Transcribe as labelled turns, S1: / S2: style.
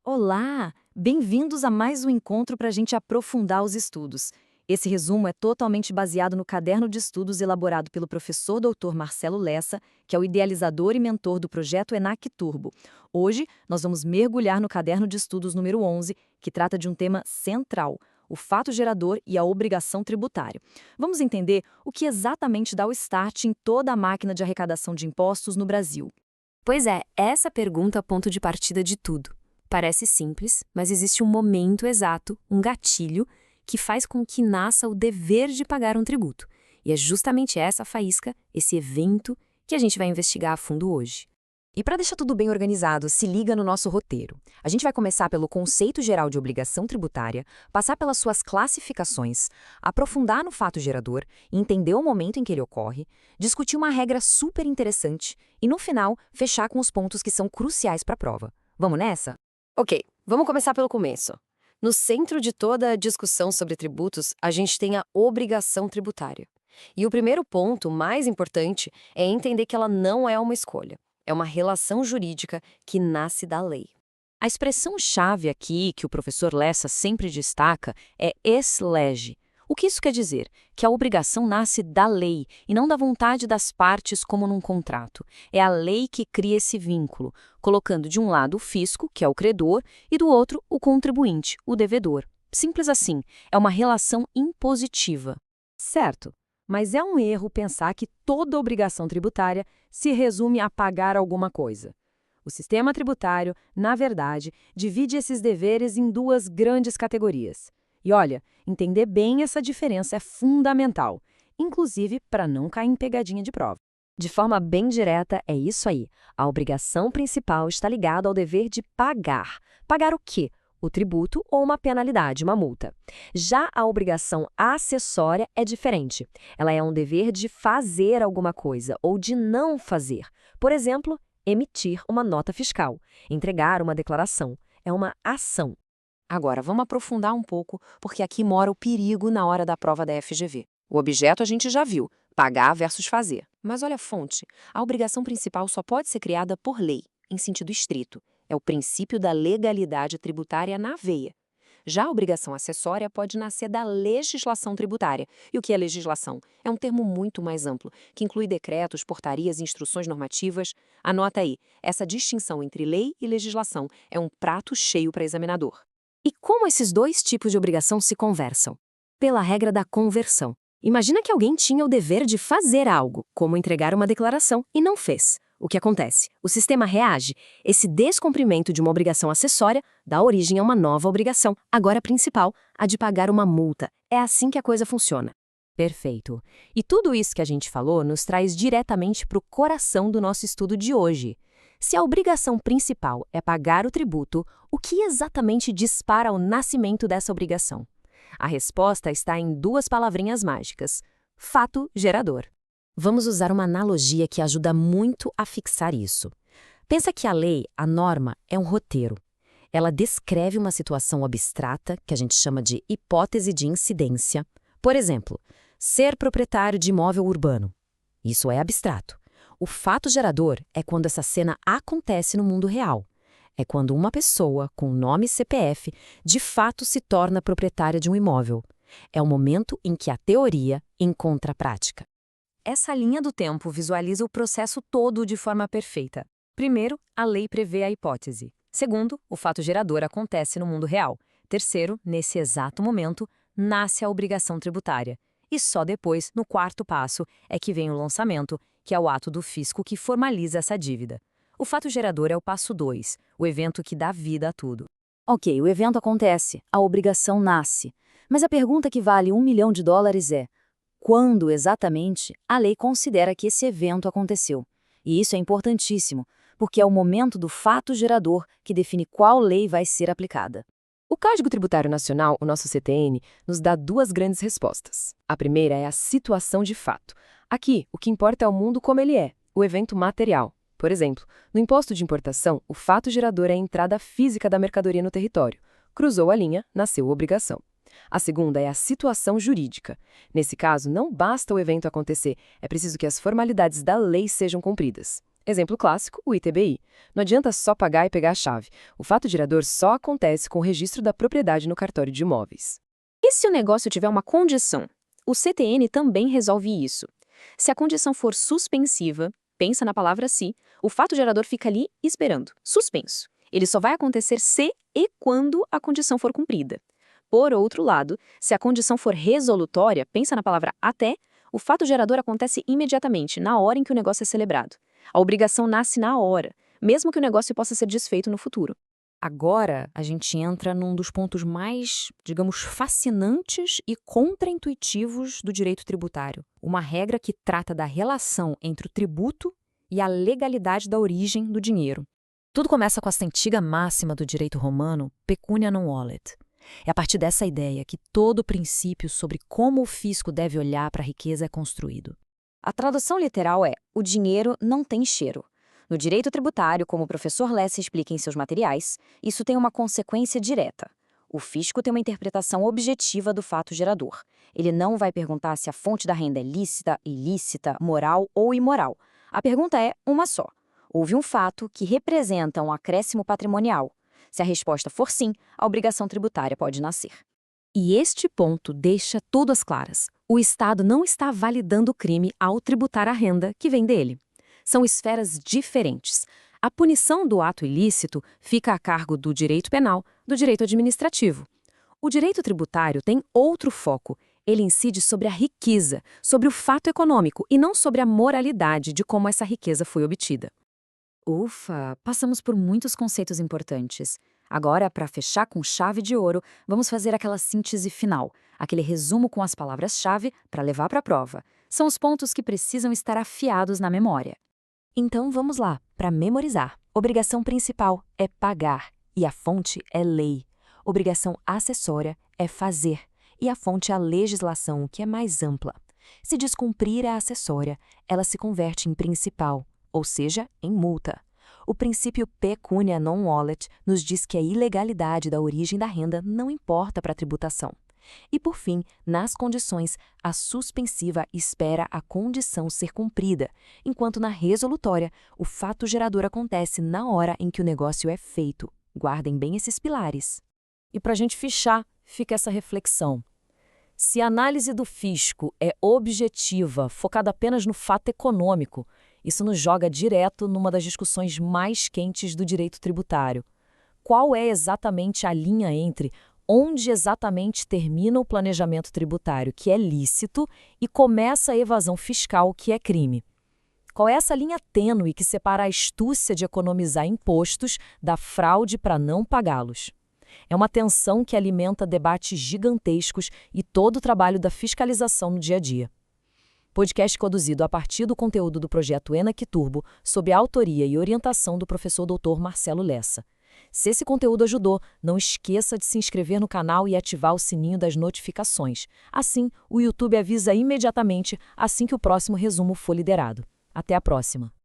S1: Olá! Bem-vindos a mais um encontro para a gente aprofundar os estudos. Esse resumo é totalmente baseado no caderno de estudos elaborado pelo professor Dr. Marcelo Lessa, que é o idealizador e mentor do projeto ENAC Turbo. Hoje, nós vamos mergulhar no caderno de estudos número 11, que trata de um tema central, o fato gerador e a obrigação tributária. Vamos entender o que exatamente dá o start em toda a máquina de arrecadação de impostos no Brasil.
S2: Pois é, essa pergunta é o ponto de partida de tudo. Parece simples, mas existe um momento exato, um gatilho, que faz com que nasça o dever de pagar um tributo. E é justamente essa faísca, esse evento, que a gente vai investigar a fundo hoje.
S3: E para deixar tudo bem organizado, se liga no nosso roteiro. A gente vai começar pelo conceito geral de obrigação tributária, passar pelas suas classificações, aprofundar no fato gerador, entender o momento em que ele ocorre, discutir uma regra super interessante e, no final, fechar com os pontos que são cruciais para a prova. Vamos nessa?
S4: Ok, vamos começar pelo começo. No centro de toda a discussão sobre tributos, a gente tem a obrigação tributária. E o primeiro ponto, mais importante, é entender que ela não é uma escolha. É uma relação jurídica que nasce da lei.
S3: A expressão-chave aqui que o professor Lessa sempre destaca é ex lege. O que isso quer dizer? Que a obrigação nasce da lei e não da vontade das partes como num contrato. É a lei que cria esse vínculo, colocando de um lado o fisco, que é o credor, e do outro o contribuinte, o devedor. Simples assim, é uma relação impositiva. Certo, mas é um erro pensar que toda obrigação tributária se resume a pagar alguma coisa. O sistema tributário, na verdade, divide esses deveres em duas grandes categorias. E olha, entender bem essa diferença é fundamental, inclusive para não cair em pegadinha de prova. De forma bem direta, é isso aí. A obrigação principal está ligada ao dever de pagar. Pagar o quê? O tributo ou uma penalidade, uma multa. Já a obrigação acessória é diferente. Ela é um dever de fazer alguma coisa ou de não fazer. Por exemplo, emitir uma nota fiscal, entregar uma declaração. É uma ação. Agora, vamos aprofundar um pouco, porque aqui mora o perigo na hora da prova da FGV. O objeto a gente já viu, pagar versus fazer. Mas olha a fonte, a obrigação principal só pode ser criada por lei, em sentido estrito. É o princípio da legalidade tributária na veia. Já a obrigação acessória pode nascer da legislação tributária. E o que é legislação? É um termo muito mais amplo, que inclui decretos, portarias e instruções normativas. Anota aí, essa distinção entre lei e legislação é um prato cheio para examinador.
S2: E como esses dois tipos de obrigação se conversam? Pela regra da conversão. Imagina que alguém tinha o dever de fazer algo, como entregar uma declaração, e não fez. O que acontece? O sistema reage. Esse descumprimento de uma obrigação acessória dá origem a uma nova obrigação, agora principal, a de pagar uma multa. É assim que a coisa funciona.
S3: Perfeito. E tudo isso que a gente falou nos traz diretamente para o coração do nosso estudo de hoje. Se a obrigação principal é pagar o tributo, o que exatamente dispara o nascimento dessa obrigação? A resposta está em duas palavrinhas mágicas: fato gerador. Vamos usar uma analogia que ajuda muito a fixar isso. Pensa que a lei, a norma, é um roteiro. Ela descreve uma situação abstrata, que a gente chama de hipótese de incidência. Por exemplo, ser proprietário de imóvel urbano. Isso é abstrato. O fato gerador é quando essa cena acontece no mundo real. É quando uma pessoa, com nome e CPF, de fato se torna proprietária de um imóvel. É o momento em que a teoria encontra a prática. Essa linha do tempo visualiza o processo todo de forma perfeita. Primeiro, a lei prevê a hipótese. Segundo, o fato gerador acontece no mundo real. Terceiro, nesse exato momento, nasce a obrigação tributária. E só depois, no quarto passo, é que vem o lançamento, que é o ato do fisco que formaliza essa dívida. O fato gerador é o passo 2, o evento que dá vida a tudo.
S1: Ok, o evento acontece, a obrigação nasce. Mas a pergunta que vale $1 milhão é: quando exatamente a lei considera que esse evento aconteceu? E isso é importantíssimo, porque é o momento do fato gerador que define qual lei vai ser aplicada.
S3: O Código Tributário Nacional, o nosso CTN, nos dá duas grandes respostas. A primeira é a situação de fato. Aqui, o que importa é o mundo como ele é, o evento material. Por exemplo, no imposto de importação, o fato gerador é a entrada física da mercadoria no território. Cruzou a linha, nasceu a obrigação. A segunda é a situação jurídica. Nesse caso, não basta o evento acontecer, é preciso que as formalidades da lei sejam cumpridas.
S2: Exemplo clássico, o ITBI. Não adianta só pagar e pegar a chave. O fato gerador só acontece com o registro da propriedade no cartório de imóveis. E se o negócio tiver uma condição? O CTN também resolve isso. Se a condição for suspensiva, pensa na palavra se, o fato gerador fica ali esperando, suspenso. Ele só vai acontecer se e quando a condição for cumprida. Por outro lado, se a condição for resolutória, pensa na palavra até, o fato gerador acontece imediatamente, na hora em que o negócio é celebrado. A obrigação nasce na hora, mesmo que o negócio possa ser desfeito no futuro.
S1: Agora, a gente entra num dos pontos mais, digamos, fascinantes e contraintuitivos do direito tributário. Uma regra que trata da relação entre o tributo e a legalidade da origem do dinheiro. Tudo começa com essa antiga máxima do direito romano, pecunia non olet. É a partir dessa ideia que todo o princípio sobre como o fisco deve olhar para a riqueza é construído. A tradução literal é: o dinheiro não tem cheiro. No direito tributário, como o professor Lessa explica em seus materiais, isso tem uma consequência direta. O fisco tem uma interpretação objetiva do fato gerador. Ele não vai perguntar se a fonte da renda é lícita, ilícita, moral ou imoral. A pergunta é uma só. Houve um fato que representa um acréscimo patrimonial. Se a resposta for sim, a obrigação tributária pode nascer. E este ponto deixa tudo às claras. O Estado não está validando o crime ao tributar a renda que vem dele. São esferas diferentes. A punição do ato ilícito fica a cargo do direito penal, do direito administrativo. O direito tributário tem outro foco. Ele incide sobre a riqueza, sobre o fato econômico e não sobre a moralidade de como essa riqueza foi obtida. Ufa, passamos por muitos conceitos importantes. Agora, para fechar com chave de ouro, vamos fazer aquela síntese final, aquele resumo com as palavras-chave para levar para a prova. São os pontos que precisam estar afiados na memória. Então vamos lá, para memorizar. Obrigação principal é pagar, e a fonte é lei. Obrigação acessória é fazer, e a fonte é a legislação, que é mais ampla. Se descumprir a acessória, ela se converte em principal, ou seja, em multa. O princípio pecunia non olet nos diz que a ilegalidade da origem da renda não importa para a tributação. E, por fim, nas condições, a suspensiva espera a condição ser cumprida, enquanto na resolutória, o fato gerador acontece na hora em que o negócio é feito. Guardem bem esses pilares. E para a gente fechar, fica essa reflexão. Se a análise do fisco é objetiva, focada apenas no fato econômico, isso nos joga direto numa das discussões mais quentes do direito tributário. Qual é exatamente a linha entre onde exatamente termina o planejamento tributário, que é lícito, e começa a evasão fiscal, que é crime? Qual é essa linha tênue que separa a astúcia de economizar impostos da fraude para não pagá-los? É uma tensão que alimenta debates gigantescos e todo o trabalho da fiscalização no dia a dia. Podcast produzido a partir do conteúdo do projeto ENAC Turbo, sob a autoria e orientação do professor Dr. Marcelo Lessa. Se esse conteúdo ajudou, não esqueça de se inscrever no canal e ativar o sininho das notificações. Assim, o YouTube avisa imediatamente assim que o próximo resumo for liberado. Até a próxima!